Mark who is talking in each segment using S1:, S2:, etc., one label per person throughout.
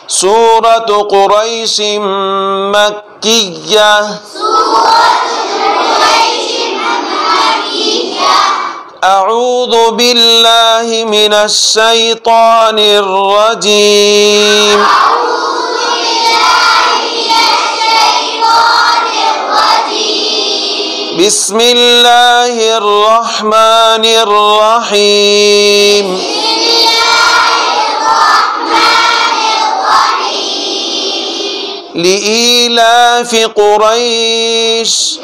S1: سورۃ قریش مکیہ اعوذ باللہ من الشیطان الرجیم بسم اللہ الرحمن الرحیم لإيلاف قريش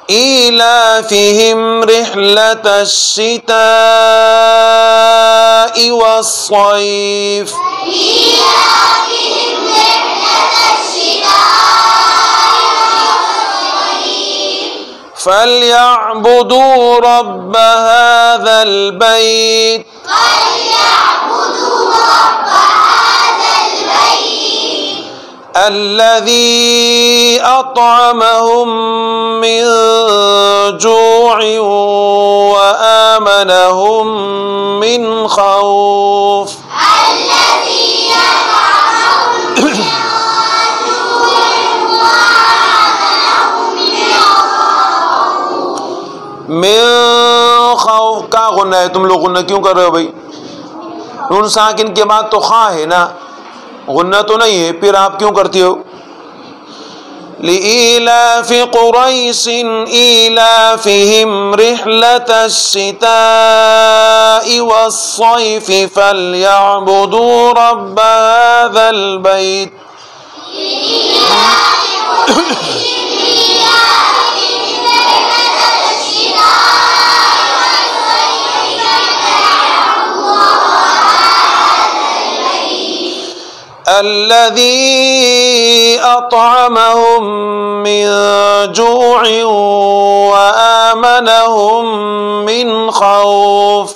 S1: إيلافهم رحلة الشتاء والصيف فليعبدوا رب هذا البيت الذي أطعمهم من جوع وآمنهم من خوف من خوف کا غنہ ہے، تم لوگ غنہ کیوں کر رہے ہو بھائی؟ نون ساکن کے بعد تو خواہ ہے نا، غنہ تو نہیں ہے، پھر آپ کیوں کرتی ہو؟ لإيلاف قريش إيلافهم رحلة الشتاء والصيف فليعبدوا رب هذا البيت الذي أطعمهم من جوع وآمنهم من خوف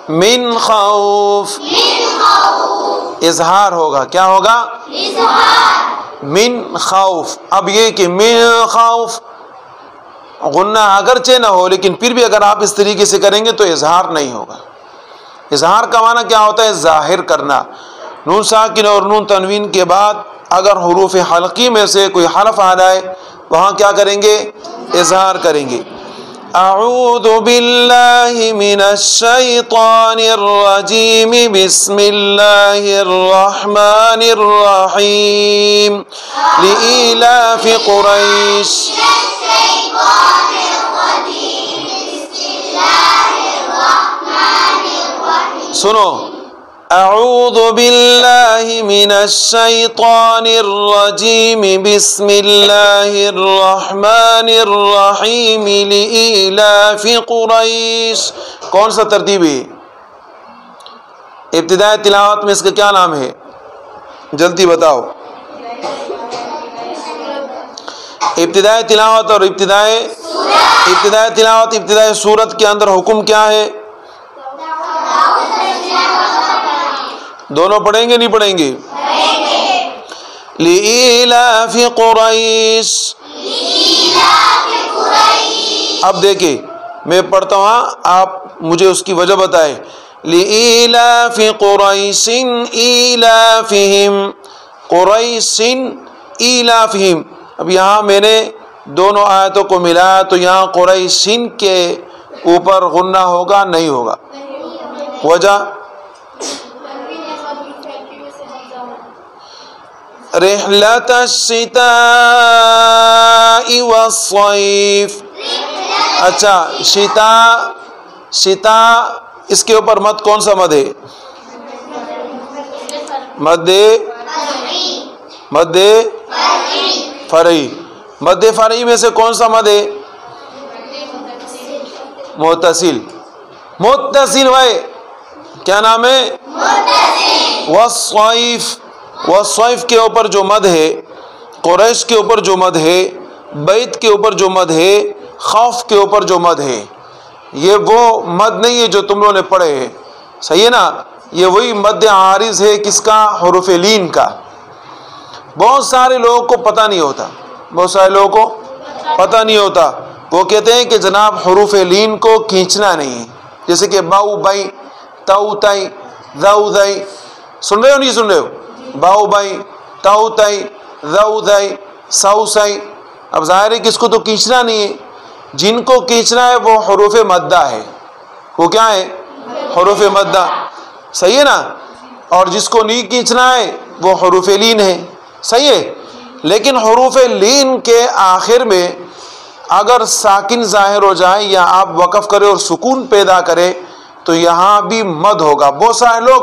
S1: من خوف اظہار ہوگا، کیا ہوگا؟ من خوف۔ اب یہ کہ من خوف غنہ اگرچہ نہ ہو لیکن پھر بھی اگر آپ اس طریقے سے کریں گے تو اظہار نہیں ہوگا۔ اظہار کا معنی کیا ہوتا ہے؟ ظاہر کرنا۔ نون ساکن اور نون تنوین کے بعد اگر حروف حلقی میں سے کوئی حرف آ جائے وہاں کیا کریں گے؟ اظہار کریں گے۔ اعوذ باللہ من الشیطان الرجیم بسم اللہ الرحمن الرحیم لإیلاف قریش سنو، اعوذ باللہ من الشیطان الرجیم بسم اللہ الرحمن الرحیم لإیلاف قریش۔ کون سا ترتیب ہے؟ ابتدائی تلاوت میں اس کا کیا نام ہے؟ جلدی بتاؤ۔ ابتدائی تلاوت اور ابتدائی تلاوت ابتدائی سورت کے اندر حکم کیا ہے؟ دونوں پڑھیں گے نہیں پڑھیں گے؟ لإیلاف قریش۔ اب دیکھیں میں پڑھتا ہوں، آپ مجھے اس کی وجہ بتائیں۔ لإیلاف قریش ایلافہم قریش ایلافہم۔ اب یہاں میں نے دونوں آیتوں کو ملایا تو یہاں قریشین کے اوپر غنہ ہوگا نہیں ہوگا؟ وجہ رحلة الشتاء والصيف۔ اچھا شتا اس کے اوپر مد کون سا مد ہے؟ مد فرعی۔ مد فرعی میں سے کون سا مد ہے؟ متصل بھائی کیا نام ہے؟ والصیف۔ والصیف کے اوپر جو مد ہے، قریش کے اوپر جو مد ہے، بیت کے اوپر جو مد ہے، خوف کے اوپر جو مد ہے، یہ وہ مد نہیں ہے جو تم لوگوں نے پڑھے ہیں، صحیح ہے نا؟ یہ وہی مد عارض ہے کس کا؟ حروف لین کا۔ بہت سارے لوگوں کو پتہ نہیں ہوتا، بہت سارے لوگوں کو پتہ نہیں ہوتا. وہ کہتے ہیں کہ جناب حروف لین کو کھینچنا نہیں ہے، جیسے کہ باؤ بائی، تاؤ تائی، ذاؤ ذائی. سن رہے ہو نہیں سن رہے ہو؟ باؤ بائی، تاؤ تائی، ذاؤ ذائی، ساؤ سائی. اب ظاہر ہے کہ اس کو تو کھینچنا نہیں ہے. جن کو کھینچنا ہے وہ حروف مدہ ہے. وہ کیا ہے؟ حروف مدہ. صحیح ہے نا؟ اور جس کو نہیں کھینچنا ہے وہ حروف لین ہے. صحیح ہے. لیکن حروف لین کے آخر میں اگر ساکن ظاہر ہو جائے یا آپ وقف کرے اور سکون پیدا کرے تو یہاں بھی مد ہوگا. بہت سارے لوگ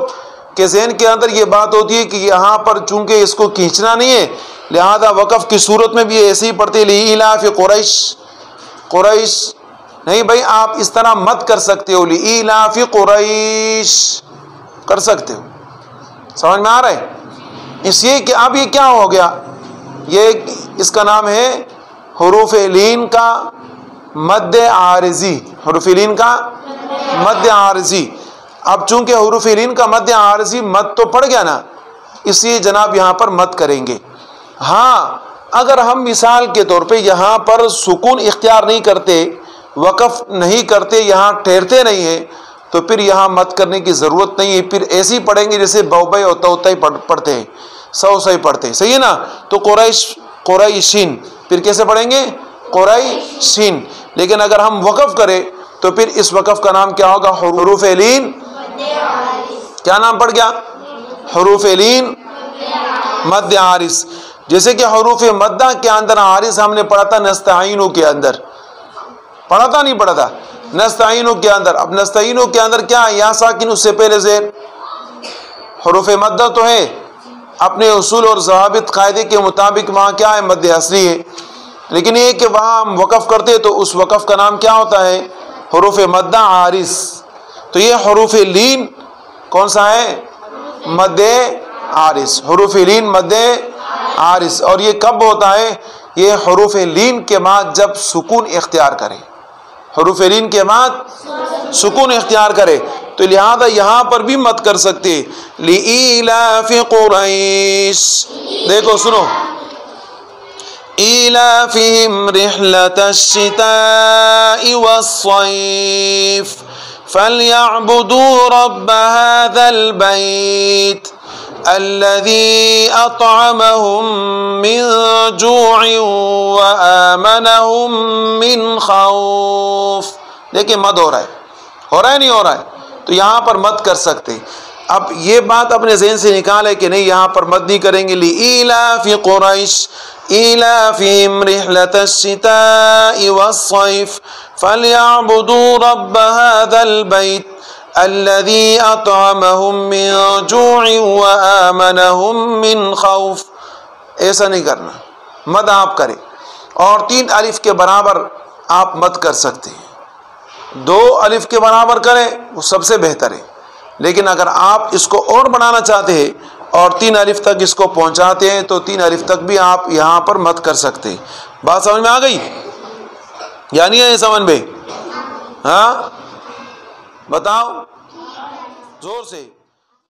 S1: کے ذہن کے اندر یہ بات ہوتی ہے کہ یہاں پر چونکہ اس کو کھینچنا نہیں ہے لہذا وقف کی صورت میں بھی ایسے ہی پڑھتے لإیلاف قریش. قریش نہیں بھائی، آپ اس طرح مت کر سکتے ہو، لإیلاف قریش کر سکتے ہو. سمجھ میں آ رہا ہے؟ اس لیے کہ اب یہ کیا ہو گیا، یہ اس کا نام ہے حروف لین کا مد عارضی. حروف لین کا مد عارضی. اب چونکہ حروف لین کا مد عارضی مد تو پڑ گیا نا، اس لیے جناب یہاں پر مد کریں گے. ہاں اگر ہم مثال کے طور پہ یہاں پر سکون اختیار نہیں کرتے، وقف نہیں کرتے، یہاں ٹھہرتے نہیں ہیں تو پھر یہاں مد کرنے کی ضرورت نہیں ہے. پھر ایسے ہی پڑھیں گے جیسے بوبئی اور توتائی پڑھتے ہیں، سو سہی پڑھتے ہیں. صحیح ہے نا؟ تو قریش، قریشین، پھر کیسے پڑھیں گے؟ قریشین. لیکن اگر ہم وقف کریں تو پھر اس وقف کا نام کیا ہوگا؟ حروف لین. کیا نام پڑ گیا؟ حروف لین مد عارض. جیسے کہ حروف مدہ کے اندر عارض ہم نے پڑھا تھا نستعینو کے اندر، پڑھا تھا نہیں پڑھا تھا؟ نستعینو کے اندر. اب نستعینو کے اندر کیا ہے؟ یا ساکن، اس سے پہلے زیر. حروف مدہ تو ہے، اپنے اصول اور ضوابط قاعدے کے مطابق وہاں کیا ہے؟ مد اصلی ہے. لیکن یہ کہ وہاں ہم وقف کرتے تو اس وقف کا نام کیا ہوتا ہے؟ حروف مدہ عارض. تو یہ حروف لین کون سا ہے؟ مد عارض. حروف لین مد عارض. اور یہ کب ہوتا ہے؟ یہ حروف لین کے بعد جب سکون اختیار کرے. حروف لین کے بعد سکون اختیار کرے تو لہذا یہاں پر بھی مت کر سکتے. لإیلاف قریش. دیکھو سنو، إِيلَافِهِمْ رِحْلَةَ الشِّتَاءِ وَالصَّيْفِ فَلْيَعْبُدُوا رَبَّ هَذَا الْبَيْتِ الَّذِي أَطْعَمَهُم مِّن جُوعٍ وَآمَنَهُم مِّن خَوْفٍ. دیکھیں مد ہو رہا ہے نہیں ہو رہا ہے؟ تو یہاں پر مد کر سکتے. اب یہ بات اپنے ذہن سے نکالے کہ نہیں یہاں پر مد نہیں کریں گے. لإیلاف قریش إِيلَافِهِمْ رِحْلَةَ الشِّتَاءِ وَالصَّيْفِ فَلْيَعْبُدُوا رَبَّ هَذَا الْبَيْتِ الَّذِي أَطْعَمَهُم مِّن جُوعٍ وَآمَنَهُم مِّن خَوْفٍ. ایسا نہیں کرنا، مد آپ کریں. اور 3 الف کے برابر آپ مد کر سکتے ہیں. 2 الف کے برابر کریں وہ سب سے بہتر ہے. لیکن اگر آپ اس کو اور بڑھانا چاہتے ہیں اور 3 الف تک اس کو پہنچاتے ہیں تو 3 الف تک بھی آپ یہاں پر مد کر سکتے ہیں. بات سمجھ میں آ گئی یا نہیں ہے سمجھ میں؟ ہاں بتاؤ زور سے.